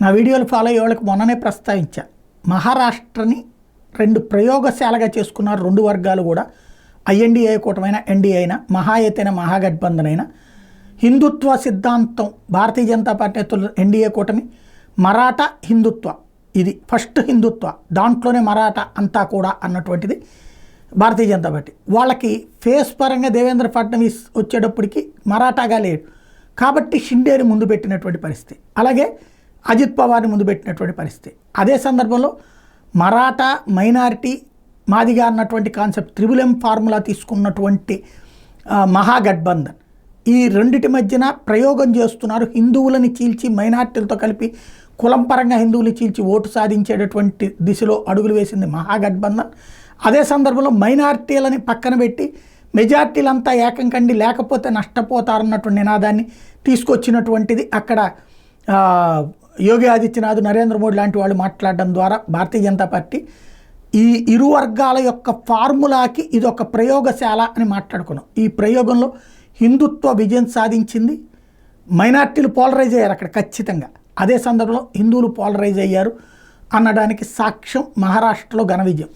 నా వీడియోలు ఫాలో అయ్యే వాళ్ళకి మొన్ననే ప్రస్తావించా. మహారాష్ట్రని 2 ప్రయోగశాలగా చేసుకున్నారు 2 వర్గాలు కూడా. ఐఎన్డీఏ కూటమైన ఎన్డీఏ అయినా, మహాయతైన మహాగఠబంధన్ అయినా, హిందుత్వ సిద్ధాంతం భారతీయ జనతా పార్టీ ఎన్డీఏ కూటమి, మరాఠా హిందుత్వ, ఇది ఫస్ట్ హిందుత్వ, దాంట్లోనే మరాఠా అంతా కూడా అన్నటువంటిది భారతీయ జనతా పార్టీ. వాళ్ళకి ఫేస్ పరంగా దేవేంద్ర ఫడ్నవీస్ వచ్చేటప్పటికి మరాఠాగా లేడు కాబట్టి షిండేని ముందు పెట్టినటువంటి పరిస్థితి, అలాగే అజిత్ పవార్ని ముందు పెట్టినటువంటి పరిస్థితి. అదే సందర్భంలో మరాఠా మైనారిటీ మాదిగా అన్నటువంటి కాన్సెప్ట్ త్రిబుల్ ఫార్ములా తీసుకున్నటువంటి మహాగఠబంధన్, ఈ రెండిటి మధ్యన ప్రయోగం చేస్తున్నారు. హిందువులని చీల్చి మైనారిటీలతో కలిపి కులం పరంగా హిందువులు చీల్చి ఓటు సాధించేటటువంటి దిశలో అడుగులు వేసింది మహాగఠబంధన్. అదే సందర్భంలో మైనారిటీలని పక్కన పెట్టి మెజార్టీలంతా ఏకం కండి లేకపోతే నష్టపోతారన్నటువంటి నినాదాన్ని తీసుకొచ్చినటువంటిది అక్కడ యోగి ఆదిత్యనాథ్, నరేంద్ర మోడీ లాంటి వాళ్ళు మాట్లాడడం ద్వారా భారతీయ జనతా పార్టీ ఈ ఇరు వర్గాల యొక్క ఫార్ములాకి ఇది ఒక ప్రయోగశాల అని మాట్లాడుకున్నాం. ఈ ప్రయోగంలో హిందుత్వ విజయం సాధించింది, మైనార్టీలు పోలరైజ్ అయ్యారు అక్కడ ఖచ్చితంగా. అదే సందర్భంలో హిందువులు పోలరైజ్ అయ్యారు అనడానికి సాక్ష్యం మహారాష్ట్రలో ఘన విజయం.